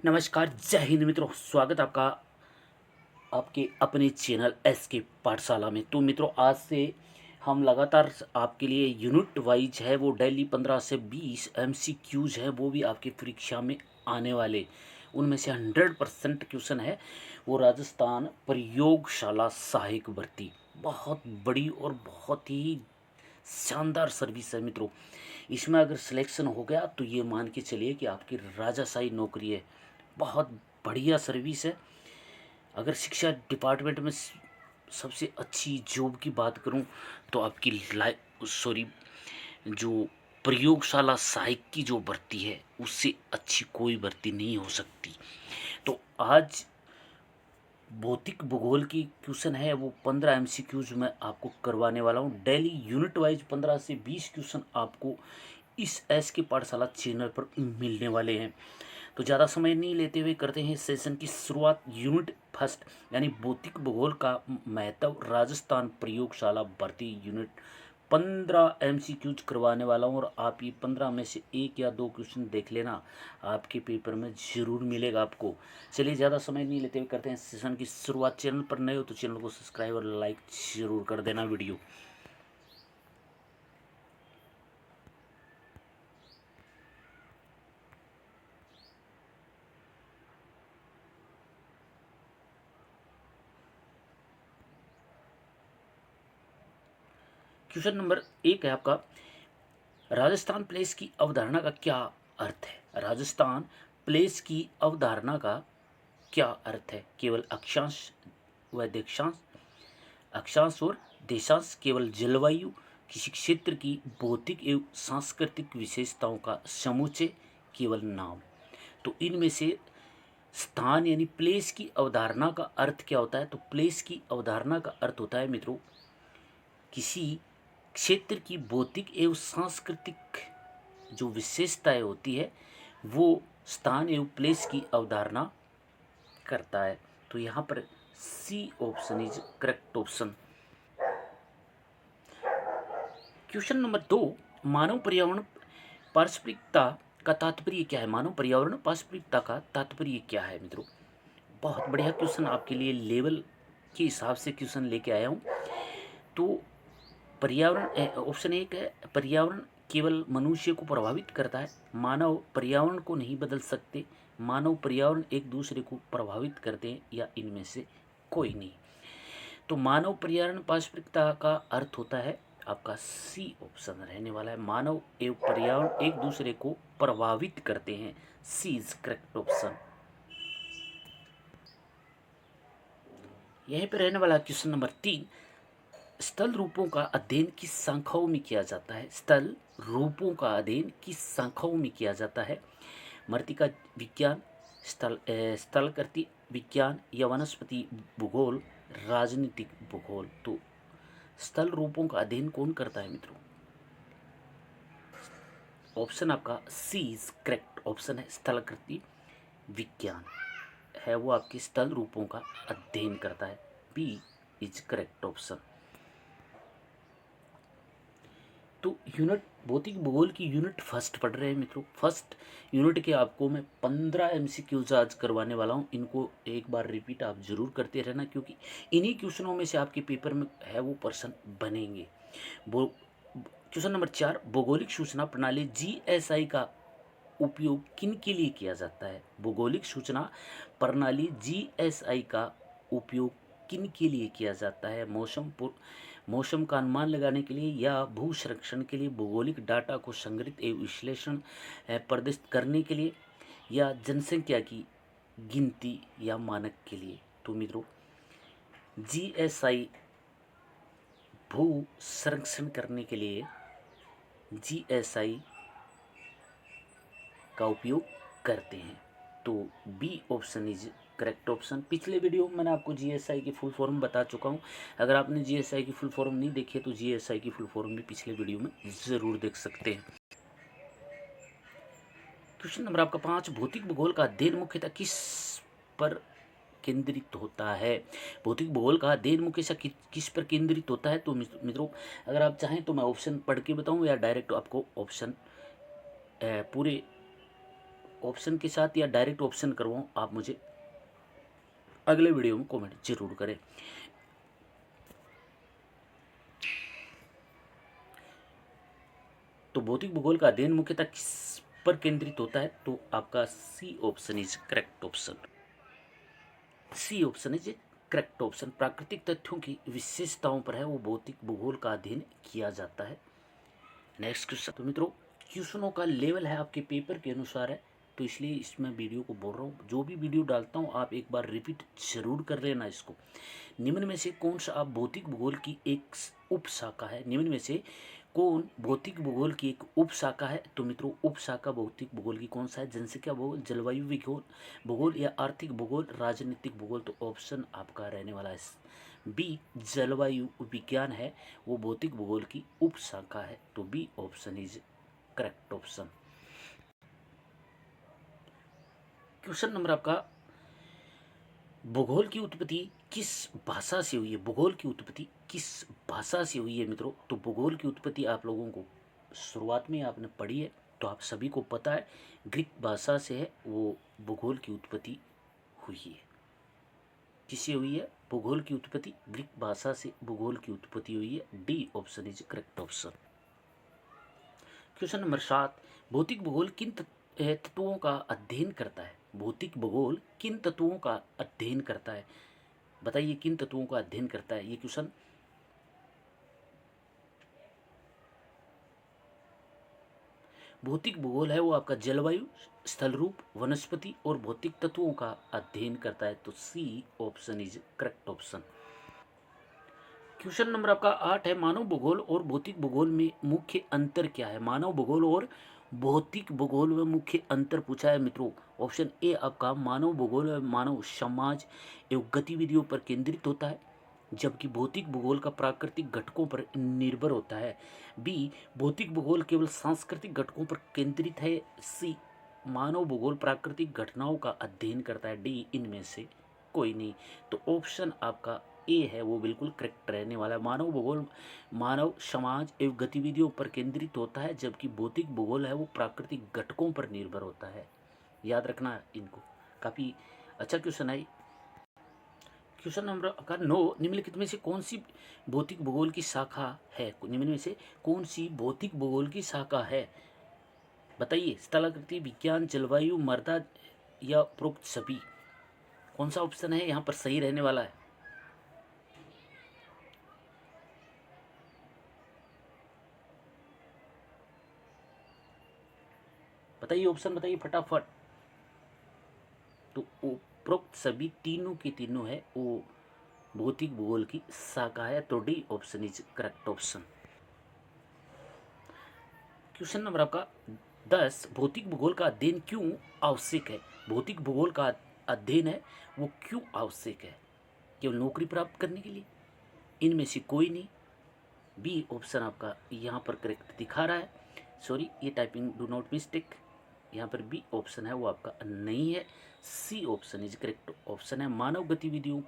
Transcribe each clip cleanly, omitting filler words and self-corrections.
नमस्कार, जय हिंद मित्रों। स्वागत आपका आपके अपने चैनल एस के पाठशाला में। तो मित्रों, आज से हम लगातार आपके लिए यूनिट वाइज है वो डेली 15 से 20 एमसीक्यूज है वो भी आपकी परीक्षा में आने वाले। उनमें से 100% क्वेश्चन है वो राजस्थान प्रयोगशाला सहायक भर्ती। बहुत बड़ी और बहुत ही शानदार सर्विस है मित्रों। इसमें अगर सिलेक्शन हो गया तो ये मान के चलिए कि आपकी राजाशाही नौकरी है। बहुत बढ़िया सर्विस है। अगर शिक्षा डिपार्टमेंट में सबसे अच्छी जॉब की बात करूं तो आपकी जो प्रयोगशाला सहायक की जो भर्ती है उससे अच्छी कोई भर्ती नहीं हो सकती। तो आज भौतिक भूगोल की क्वेश्चन है वो 15 एमसीक्यूज में आपको करवाने वाला हूँ। डेली यूनिट वाइज 15 से 20 क्वेश्चन आपको इस एस के पाठशाला चैनल पर मिलने वाले हैं। तो ज़्यादा समय नहीं लेते हुए करते हैं सेशन की शुरुआत। यूनिट फर्स्ट यानी भौतिक भूगोल का महत्व, राजस्थान प्रयोगशाला भर्ती यूनिट 15 एमसीक्यूज करवाने वाला हूँ और आप ये 15 में से एक या दो क्वेश्चन देख लेना, आपके पेपर में ज़रूर मिलेगा आपको। चलिए ज़्यादा समय नहीं लेते हुए करते हैं सेशन की शुरुआत। चैनल पर नए हो तो चैनल को सब्सक्राइब और लाइक ज़रूर कर देना वीडियो। क्वेश्चन नंबर 1 है आपका, राजस्थान प्लेस की अवधारणा का क्या अर्थ है। राजस्थान प्लेस की अवधारणा का क्या अर्थ है। केवल अक्षांश व देशांश, अक्षांश और देशांश, केवल जलवायु, किसी क्षेत्र की भौतिक एवं सांस्कृतिक विशेषताओं का समुच्चय, केवल नाम। तो इनमें से स्थान यानी प्लेस की अवधारणा का अर्थ क्या होता है। तो प्लेस की अवधारणा का अर्थ होता है मित्रों, किसी क्षेत्र की भौतिक एवं सांस्कृतिक जो विशेषताएं होती है वो स्थान एवं प्लेस की अवधारणा करता है। तो यहाँ पर C option is correct option. Question number 2, मानव पर्यावरण पारस्परिकता का तात्पर्य क्या है। मानव पर्यावरण पारस्परिकता का तात्पर्य क्या है मित्रों। बहुत बढ़िया क्वेश्चन आपके लिए लेवल के हिसाब से क्वेश्चन लेके आया हूँ। तो पर्यावरण, ऑप्शन एक है, पर्यावरण केवल मनुष्य को प्रभावित करता है। मानव पर्यावरण को नहीं बदल सकते। मानव पर्यावरण एक दूसरे को प्रभावित करते हैं, या इनमें से कोई नहीं। तो मानव पर्यावरण पारस्परिकता का अर्थ होता है आपका सी ऑप्शन रहने वाला है। मानव एवं पर्यावरण एक दूसरे को प्रभावित करते हैं। सी इज करेक्ट ऑप्शन। यहीं पे रहने वाला क्वेश्चन नंबर 3, स्थल रूपों का अध्ययन किस शाखाओं में किया जाता है। स्थल रूपों का अध्ययन किस शाखाओं में किया जाता है। मृत्तिका विज्ञान, स्थलकृति विज्ञान, या वनस्पति भूगोल, राजनीतिक भूगोल। तो स्थल रूपों का अध्ययन कौन करता है मित्रों। ऑप्शन आपका सी इज करेक्ट ऑप्शन है। स्थलकृति विज्ञान है वो आपके स्थल रूपों का अध्ययन करता है। B is correct option. तो यूनिट भौतिक भूगोल की यूनिट फर्स्ट पढ़ रहे हैं मित्रों। फर्स्ट यूनिट के आपको मैं 15 एमसीक्यूज आज करवाने वाला हूं। इनको एक बार रिपीट आप जरूर करते रहना, क्योंकि इन्हीं क्वेश्चनों में से आपके पेपर में है वो प्रश्न बनेंगे। क्वेश्चन नंबर 4, भौगोलिक सूचना प्रणाली जीएसआई का उपयोग किन के लिए किया जाता है। भौगोलिक सूचना प्रणाली जीएसआई का उपयोग किन के लिए किया जाता है। मौसम का अनुमान लगाने के लिए, या भू संरक्षण के लिए, भौगोलिक डाटा को संग्रहित एवं विश्लेषण प्रदर्शित करने के लिए, या जनसंख्या की गिनती या मानक के लिए। तो मित्रों, जीएसआई भू संरक्षण करने के लिए जीएसआई का उपयोग करते हैं। तो B option is correct option. पिछले वीडियो में मैंने आपको जीएसआई की फुल फॉर्म बता चुका हूं। अगर आपने जीएसआई की फुल फॉर्म नहीं देखी तो जीएसआई की फुल फॉर्म भी पिछले वीडियो में ज़रूर देख सकते हैं। क्वेश्चन नंबर आपका 5, भौतिक भूगोल का अध्ययन मुख्यतः किस पर केंद्रित होता है। भौतिक भूगोल का अध्ययन मुख्यतः किस पर केंद्रित होता है। तो मित्रों, अगर आप चाहें तो मैं ऑप्शन पढ़ के बताऊं, या डायरेक्ट आपको ऑप्शन पूरे ऑप्शन के साथ या डायरेक्ट ऑप्शन करवाऊँ, आप मुझे अगले वीडियो में कमेंट जरूर करें। तो भौतिक भूगोल का अध्ययन मुख्यतः किस पर केंद्रित होता है? तो आपका C option is correct option. C option is correct option. प्राकृतिक तथ्यों की विशेषताओं पर है वो भौतिक भूगोल का अध्ययन किया जाता है। Next question. तो मित्रों, क्वेश्चनों का लेवल है आपके पेपर के अनुसार है, तो इसलिए इसमें वीडियो को बोल रहा हूँ। जो भी वीडियो डालता हूँ आप एक बार रिपीट जरूर कर लेना इसको। निम्न में से कौन सा आप भौतिक भूगोल की एक उपशाखा है? निम्न में से कौन भौतिक भूगोल की एक उपशाखा है? तो मित्रों, उपशाखा भौतिक भूगोल की कौन सा है? जनसंख्या भूगोल, जलवायु भूगोल भूगोल या आर्थिक भूगोल, राजनीतिक भूगोल? तो ऑप्शन आपका रहने वाला है बी, जलवायु विज्ञान है वो भौतिक भूगोल की उपशाखा है। तो B option is correct option. Question number आपका, भूगोल की उत्पत्ति किस भाषा से हुई है? भूगोल की उत्पत्ति किस भाषा से हुई है मित्रों? तो भूगोल की उत्पत्ति आप लोगों को शुरुआत में आपने पढ़ी है, तो आप सभी को पता है ग्रीक भाषा से है वो भूगोल की उत्पत्ति हुई है। किससे हुई है? भूगोल की उत्पत्ति ग्रीक भाषा से भूगोल की उत्पत्ति हुई है। D option is correct option. Question number 7, भौतिक भूगोल किन तत्वों का अध्ययन करता है? भौतिक भूगोल किन तत्वों का अध्ययन करता है? बताइए किन तत्वों का अध्ययन करता है ये क्वेश्चन। भौतिक भूगोल है वो आपका जलवायु, स्थल रूप, वनस्पति और भौतिक तत्वों का अध्ययन करता है। तो C option is correct option. Question number आपका 8 है, मानव भूगोल और भौतिक भूगोल में मुख्य अंतर क्या है? मानव भूगोल और भौतिक भूगोल में मुख्य अंतर पूछा है मित्रों। ऑप्शन ए आपका, मानव भूगोल मानव समाज एवं गतिविधियों पर केंद्रित होता है, जबकि भौतिक भूगोल का प्राकृतिक घटकों पर निर्भर होता है। बी, भौतिक भूगोल केवल सांस्कृतिक घटकों पर केंद्रित है। सी, मानव भूगोल प्राकृतिक घटनाओं का अध्ययन करता है। डी, इनमें से कोई नहीं। तो ऑप्शन आपका ए है वो बिल्कुल करेक्ट रहने वाला है। मानव भूगोल मानव समाज एवं गतिविधियों पर केंद्रित होता है, जबकि भौतिक भूगोल है वो प्राकृतिक घटकों पर निर्भर होता है। याद रखना इनको, काफ़ी अच्छा क्वेश्चन है। क्वेश्चन नंबर का 9, निम्नलिखित में से कौन सी भौतिक भूगोल की शाखा है? निम्न में से कौन सी भौतिक भूगोल की शाखा है? बताइए, स्थलाकृति विज्ञान, जलवायु, मृदा या उपरोक्त सभी? कौन सा ऑप्शन है यहाँ पर सही रहने वाला है? बताइए, ऑप्शन बताइए फटाफट। तो उपरोक्त सभी तीनों की तीनों है वो भौतिक भूगोल की शाखा है। तो D option is correct option. Question number आपका 10, भौतिक भूगोल का अध्ययन क्यों आवश्यक है? भौतिक भूगोल का अध्ययन है वो क्यों आवश्यक है? केवल नौकरी प्राप्त करने के लिए? इनमें से कोई नहीं। बी ऑप्शन आपका यहाँ पर करेक्ट दिखा रहा है। सॉरी, ये टाइपिंग डू नॉट मिस्टेक। यहाँ पर बी ऑप्शन है वो आपका नहीं है। C option is correct option है। मानव गतिविधियों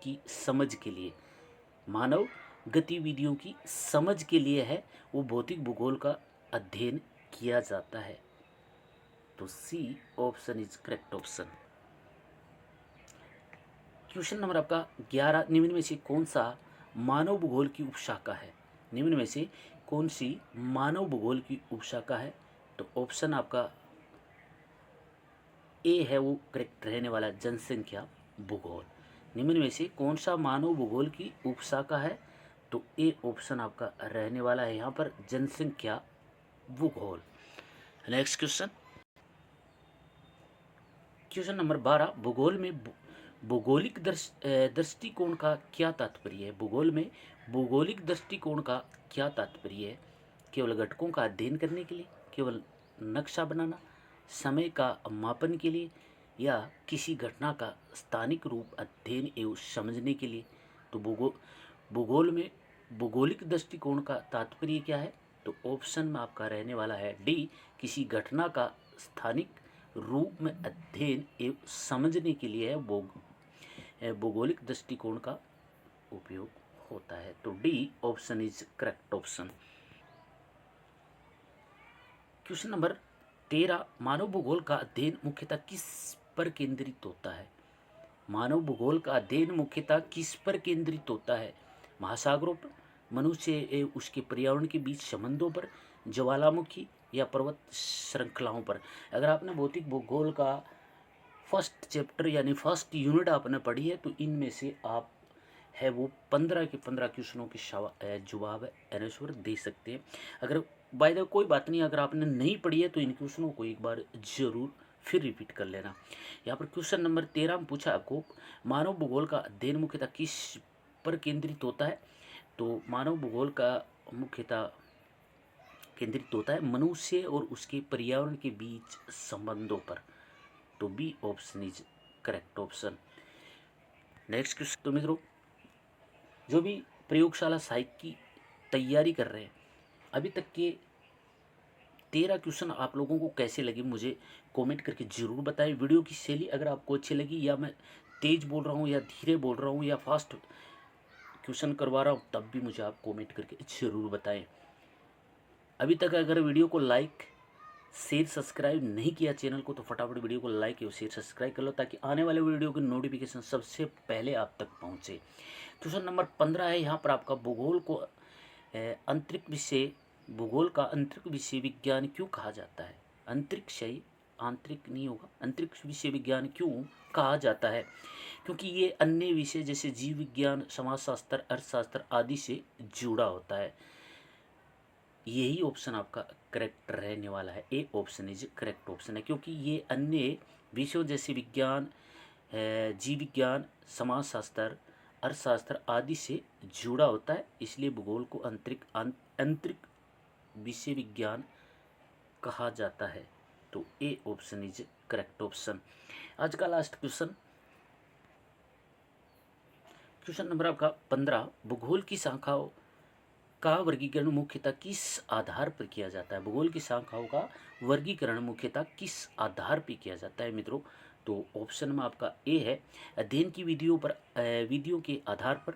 की समझ के लिए, मानव गतिविधियों की समझ के लिए है वो भौतिक भूगोल का अध्ययन किया जाता है। तो C option is correct option. Question number आपका 11, निम्न में से कौन सा मानव भूगोल की उपशाखा है? निम्न में से कौन सी मानव भूगोल की उपशाखा है? तो ऑप्शन आपका ए है वो करेक्ट रहने वाला, जनसंख्या भूगोल। निम्न में से कौन सा मानव भूगोल की उपशाखा है? तो ए ऑप्शन आपका रहने वाला है यहाँ पर, जनसंख्या भूगोल। नेक्स्ट क्वेश्चन, क्वेश्चन नंबर 12, भूगोल में भौगोलिक दृष्टिकोण का क्या तात्पर्य है? भूगोल में भौगोलिक दृष्टिकोण का क्या तात्पर्य है? केवल घटकों का अध्ययन करने के लिए, केवल नक्शा बनाना, समय का मापन के लिए, या किसी घटना का स्थानिक रूप अध्ययन एवं समझने के लिए? तो भूगोल में भौगोलिक दृष्टिकोण का तात्पर्य क्या है? तो ऑप्शन में आपका रहने वाला है डी, किसी घटना का स्थानिक रूप में अध्ययन एवं समझने के लिए है भौगोलिक दृष्टिकोण का उपयोग होता है। तो D option is correct option. Question number 13 मानव भूगोल का अध्ययन मुख्यतः किस पर केंद्रित होता है? मानव भूगोल का अध्ययन मुख्यतः किस पर केंद्रित होता है? महासागरों पर, मनुष्य एवं उसके पर्यावरण के बीच संबंधों पर, ज्वालामुखी या पर्वत श्रृंखलाओं पर। अगर आपने भौतिक भूगोल का फर्स्ट चैप्टर यानी फर्स्ट यूनिट आपने पढ़ी है तो इनमें से आप है वो 15 के 15 क्वेश्चनों के जवाब आंसर दे सकते हैं। अगर बाय द कोई बात नहीं, अगर आपने नहीं पढ़ी है तो इन क्वेश्चनों को एक बार जरूर फिर रिपीट कर लेना। यहाँ पर क्वेश्चन नंबर 13 में पूछा आपको, मानव भूगोल का अध्ययन मुख्यतः किस पर केंद्रित होता है? तो मानव भूगोल का मुख्यतः केंद्रित होता है मनुष्य और उसके पर्यावरण के बीच संबंधों पर। तो B option is correct option. Next question, तो मित्रों जो भी प्रयोगशाला साहित्य की तैयारी कर रहे हैं, अभी तक के 13 क्वेश्चन आप लोगों को कैसे लगे मुझे कमेंट करके ज़रूर बताएं। वीडियो की शैली अगर आपको अच्छी लगी, या मैं तेज़ बोल रहा हूँ या धीरे बोल रहा हूँ या फास्ट क्वेश्चन करवा रहा हूँ, तब भी मुझे आप कमेंट करके ज़रूर बताएं। अभी तक अगर वीडियो को लाइक शेयर सब्सक्राइब नहीं किया चैनल को, तो फटाफट वीडियो को लाइक और शेयर सब्सक्राइब कर लो, ताकि आने वाले वीडियो की नोटिफिकेशन सबसे पहले आप तक पहुंचे। क्वेश्चन नंबर 15 है यहाँ पर आपका, भूगोल को अंतरिक्ष विषय, भूगोल का अंतरिक्ष विषय विज्ञान क्यों कहा जाता है? अंतरिक्ष आंतरिक नहीं होगा, अंतरिक्ष विषय विज्ञान क्यों कहा जाता है? क्योंकि ये अन्य विषय जैसे जीव विज्ञान, समाजशास्त्र, अर्थशास्त्र आदि से जुड़ा होता है। यही ऑप्शन आपका करेक्ट रहने वाला है। A option is correct option है, क्योंकि ये अन्य विषयों जैसे विज्ञान, जीव विज्ञान, समाजशास्त्र, अर्थशास्त्र आदि से जुड़ा होता है, इसलिए भूगोल को अंतरिक्ष विषय विज्ञान कहा जाता है। तो A option is correct option. आज का लास्ट क्वेश्चन, क्वेश्चन नंबर आपका 15, भूगोल की शाखाओं का वर्गीकरण मुख्यतः किस आधार पर किया जाता है? भूगोल की शाखाओं का वर्गीकरण मुख्यतः किस आधार पर किया जाता है मित्रों? तो ऑप्शन में आपका ए है अध्ययन की विधियों के आधार पर,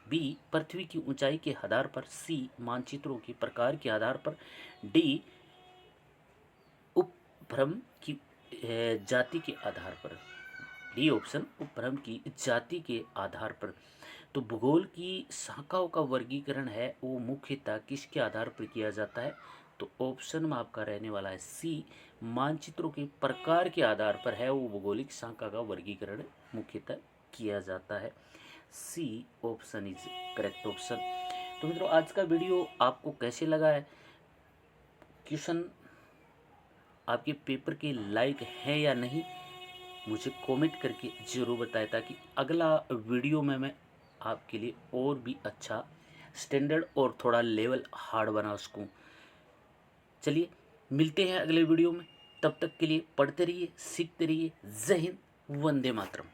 बी पृथ्वी की ऊंचाई के आधार पर, सी मानचित्रों के प्रकार के आधार पर, डी उपभ्रम की जाति के आधार पर। डी ऑप्शन उपभ्रम की जाति के आधार पर। तो भूगोल की शाखाओं का वर्गीकरण है वो मुख्यतः किसके आधार पर किया जाता है? तो ऑप्शन में आपका रहने वाला है सी, मानचित्रों के प्रकार के आधार पर है वो भौगोलिक शाखा का वर्गीकरण मुख्यतः किया जाता है। C option is correct option. तो मित्रों आज का वीडियो आपको कैसे लगा है? क्वेश्चन आपके पेपर के लायक है या नहीं, मुझे कमेंट करके ज़रूर बताएं, ताकि अगला वीडियो में मैं आपके लिए और भी अच्छा स्टैंडर्ड और थोड़ा लेवल हार्ड बना सकूं। चलिए मिलते हैं अगले वीडियो में, तब तक के लिए पढ़ते रहिए, सीखते रहिए। जय हिंद, वंदे मातरम।